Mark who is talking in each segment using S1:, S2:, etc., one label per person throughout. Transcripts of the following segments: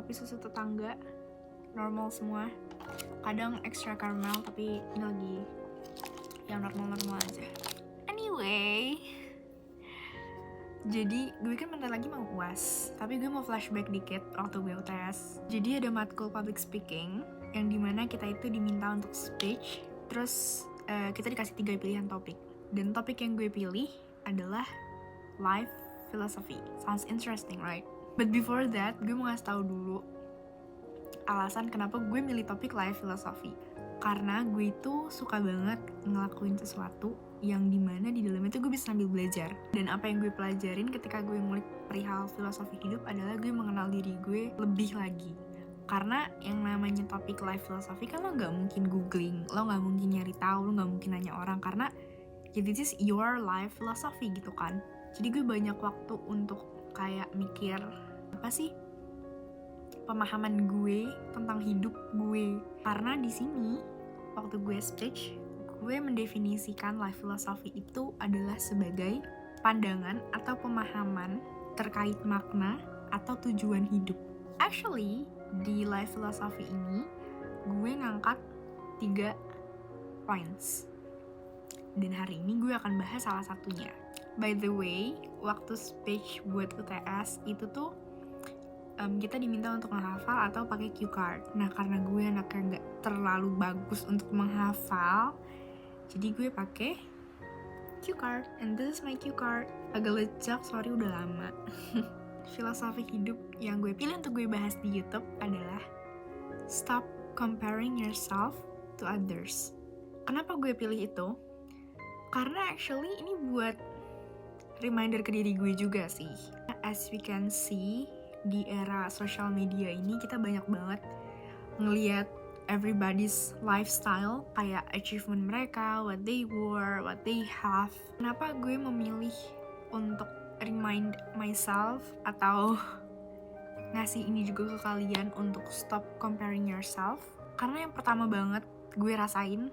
S1: kopi susu tetangga, normal semua. Kadang extra caramel, tapi ini lagi yang normal-normal aja. Anyway, jadi gue kan bentar lagi mau UAS, tapi gue mau flashback dikit waktu gue UTS. Jadi ada matkul public speaking, yang dimana kita itu diminta untuk speech, terus kita dikasih 3 pilihan topik. Dan topik yang gue pilih adalah life philosophy. Sounds interesting, right? But before that, gue mau ngasih tahu dulu alasan kenapa gue milih topik life philosophy. Karena gue itu suka banget ngelakuin sesuatu yang dimana di dalamnya tuh gue bisa sambil belajar. Dan apa yang gue pelajarin ketika gue ngulik perihal filosofi hidup adalah gue mengenal diri gue lebih lagi. Karena yang namanya topik life philosophy kan lo gak mungkin googling, lo gak mungkin nyari tahu, lo gak mungkin nanya orang, karena ya this is your life philosophy gitu kan. Jadi gue banyak waktu untuk kayak mikir apa sih pemahaman gue tentang hidup gue. Karena di sini waktu gue speech, gue mendefinisikan life philosophy itu adalah sebagai pandangan atau pemahaman terkait makna atau tujuan hidup. Actually, di life philosophy ini gue ngangkat 3 points. Dan hari ini gue akan bahas salah satunya. By the way, waktu speech buat UTS itu tuh kita diminta untuk menghafal atau pakai cue card. Nah, karena gue anaknya nggak terlalu bagus untuk menghafal, jadi gue pakai cue card. And this is my cue card. Agak lecak, sorry udah lama. Filosofi hidup yang gue pilih untuk gue bahas di YouTube adalah stop comparing yourself to others. Kenapa gue pilih itu? Karena actually ini buat reminder ke diri gue juga sih. As we can see, di era social media ini kita banyak banget ngelihat everybody's lifestyle, kayak achievement mereka, what they were, what they have. Kenapa gue memilih untuk remind myself atau ngasih ini juga ke kalian untuk stop comparing yourself? Karena yang pertama banget gue rasain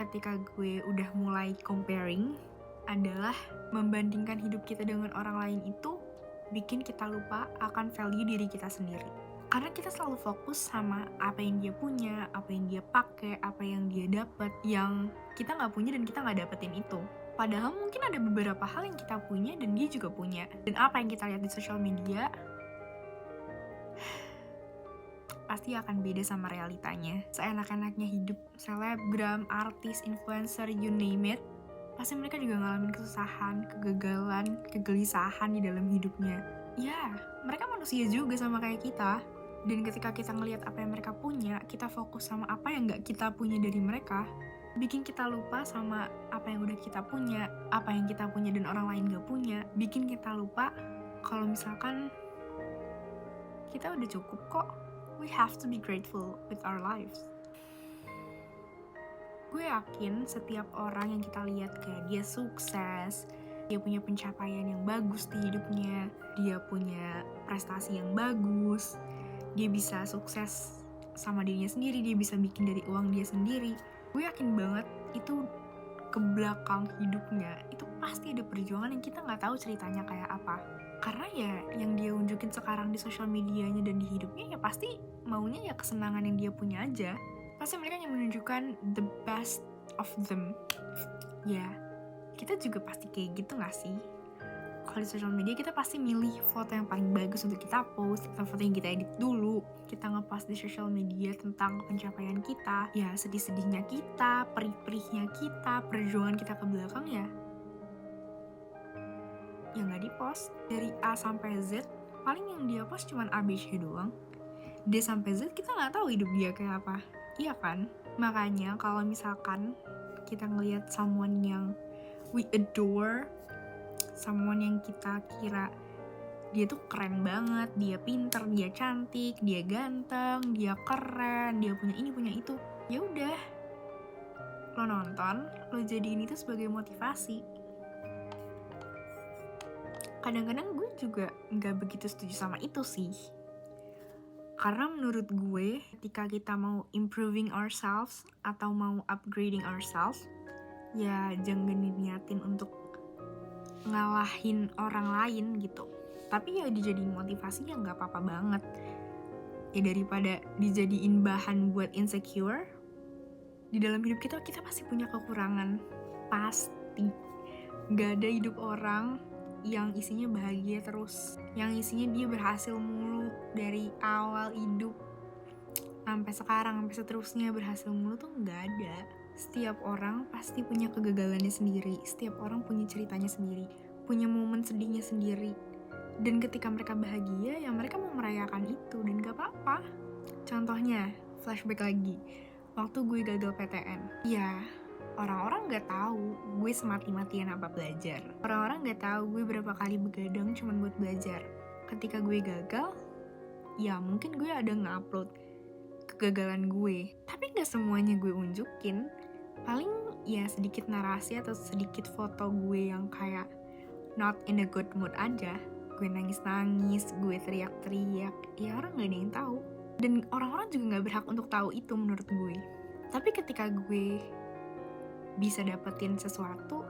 S1: ketika gue udah mulai comparing adalah membandingkan hidup kita dengan orang lain itu bikin kita lupa akan value diri kita sendiri. Karena kita selalu fokus sama apa yang dia punya, apa yang dia pakai, apa yang dia dapat, yang kita nggak punya dan kita nggak dapetin itu. Padahal mungkin ada beberapa hal yang kita punya dan dia juga punya. Dan apa yang kita lihat di social media pasti akan beda sama realitanya. Seenak-enaknya hidup selebgram, artis, influencer, you name it, pasti mereka juga ngalamin kesusahan, kegagalan, kegelisahan di dalam hidupnya. Ya, mereka manusia juga sama kayak kita. Dan ketika kita ngelihat apa yang mereka punya, kita fokus sama apa yang gak kita punya dari mereka, bikin kita lupa sama apa yang udah kita punya, apa yang kita punya dan orang lain gak punya, bikin kita lupa kalau misalkan kita udah cukup kok. We have to be grateful with our lives. Gue yakin setiap orang yang kita lihat kayak dia sukses, dia punya pencapaian yang bagus di hidupnya, dia punya prestasi yang bagus, dia bisa sukses sama dirinya sendiri, dia bisa bikin dari uang dia sendiri. Gue yakin banget itu ke belakang hidupnya itu pasti ada perjuangan yang kita nggak tahu ceritanya kayak apa. Karena ya yang dia unjukin sekarang di sosial medianya dan di hidupnya ya pasti maunya ya kesenangan yang dia punya aja. Pasti mereka yang menunjukkan the best of them. Ya, kita juga pasti kayak gitu gak sih? Kalau di social media kita pasti milih foto yang paling bagus untuk kita post, atau foto yang kita edit dulu. Kita ngepost di social media tentang pencapaian kita, ya sedih-sedihnya kita, perih-perihnya kita, perjuangan kita ke belakang ya. Yang gak dipost. Dari A sampai Z, paling yang dia post cuma ABC doang. D sampai Z kita gak tahu hidup dia kayak apa. Iya kan? Makanya kalau misalkan kita ngelihat someone yang we adore, someone yang kita kira dia tuh keren banget, dia pinter, dia cantik, dia ganteng, dia keren, dia punya ini punya itu, ya udah, lo nonton, lo jadiin itu sebagai motivasi. Kadang-kadang gue juga nggak begitu setuju sama itu sih. Karena menurut gue, ketika kita mau improving ourselves atau mau upgrading ourselves, ya jangan diniatin untuk ngalahin orang lain gitu. Tapi ya dijadiin motivasi ya nggak apa-apa banget. Ya daripada dijadiin bahan buat insecure, di dalam hidup kita pasti punya kekurangan. Pasti. Gak ada hidup orang yang isinya bahagia terus, yang isinya dia berhasil mulu dari awal hidup sampai sekarang, sampai seterusnya berhasil mulu tuh gak ada. Setiap orang pasti punya kegagalannya sendiri, setiap orang punya ceritanya sendiri, punya momen sedihnya sendiri. Dan ketika mereka bahagia, ya mereka mau merayakan itu, dan gak apa-apa. Contohnya, flashback lagi, waktu gue gagal PTN. Ya, orang-orang gak tahu gue semati-matian apa belajar. Orang-orang gak tahu gue berapa kali begadang cuma buat belajar. Ketika gue gagal, ya mungkin gue ada nge-upload kegagalan gue, tapi gak semuanya gue unjukin. Paling ya sedikit narasi atau sedikit foto gue yang kayak not in a good mood aja. Gue nangis-nangis, gue teriak-teriak, ya orang gak ada yang tahu. Dan orang-orang juga gak berhak untuk tahu itu menurut gue. Tapi ketika gue bisa dapetin sesuatu,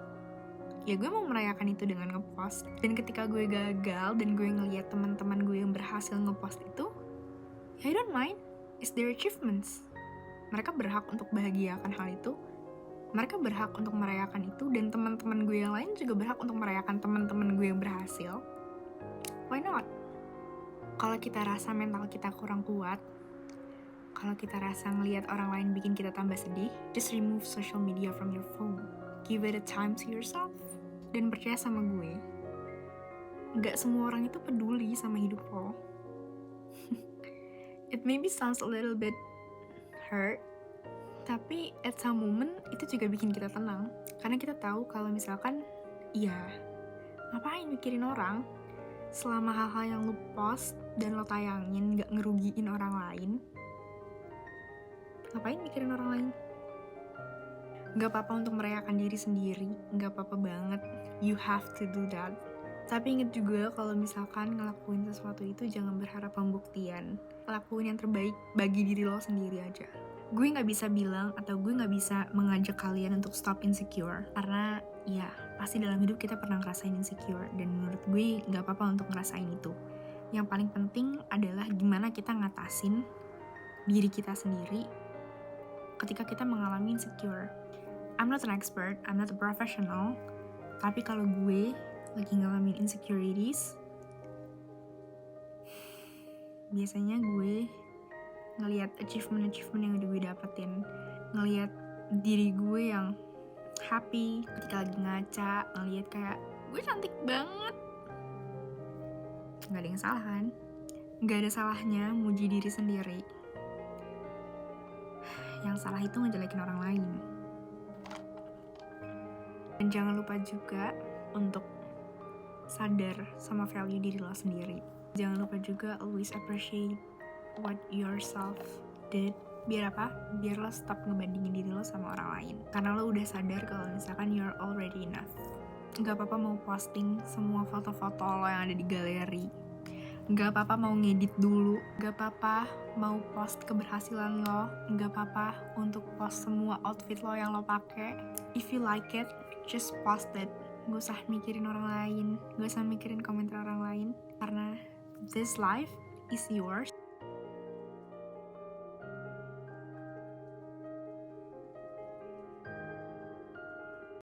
S1: ya gue mau merayakan itu dengan ngepost. Dan ketika gue gagal dan gue ngeliat teman-teman gue yang berhasil ngepost itu, ya I don't mind, it's their achievements. Mereka berhak untuk bahagiakan hal itu, mereka berhak untuk merayakan itu, dan teman-teman gue yang lain juga berhak untuk merayakan teman-teman gue yang berhasil. Why not? Kalau kita rasa mental kita kurang kuat, kalau kita rasa ngelihat orang lain bikin kita tambah sedih, just remove social media from your phone. Give it a time to yourself. Dan percaya sama gue, gak semua orang itu peduli sama hidup lo. It maybe sounds a little bit hurt, tapi at some moment itu juga bikin kita tenang. Karena kita tahu kalau misalkan, ya ngapain mikirin orang? Selama hal-hal yang lo post dan lo tayangin gak ngerugiin orang lain, ngapain mikirin orang lain? Gak apa-apa untuk merayakan diri sendiri, gak apa-apa banget. You have to do that. Tapi inget juga kalau misalkan ngelakuin sesuatu itu jangan berharap pembuktian. Lakuin yang terbaik bagi diri lo sendiri aja. Gue gak bisa bilang atau gue gak bisa mengajak kalian untuk stop insecure. Karena ya pasti dalam hidup kita pernah ngerasain insecure. Dan menurut gue gak apa-apa untuk ngerasain itu. Yang paling penting adalah gimana kita ngatasin diri kita sendiri ketika kita mengalami insecure. I'm not an expert, I'm not a professional, tapi kalau gue lagi ngalamin insecurities, biasanya gue ngelihat achievement yang udah gue dapetin, ngelihat diri gue yang happy ketika lagi ngaca, ngelihat kayak gue cantik banget. Gak ada yang salah kan? Gak ada salahnya muji diri sendiri. Yang salah itu ngejelekin orang lain. Dan jangan lupa juga untuk sadar sama value diri lo sendiri. Jangan lupa juga always appreciate what yourself did. Biar apa? Biar lo stop ngebandingin diri lo sama orang lain. Karena lo udah sadar kalau misalkan you're already enough. Gak apa-apa mau posting semua foto-foto lo yang ada di galeri. Gak apa-apa mau ngedit dulu. Gak apa-apa mau post keberhasilan lo. Gak apa-apa untuk post semua outfit lo yang lo pakai. If you like it, just post it. Gak usah mikirin orang lain, gak usah mikirin komentar orang lain. Karena this life is yours,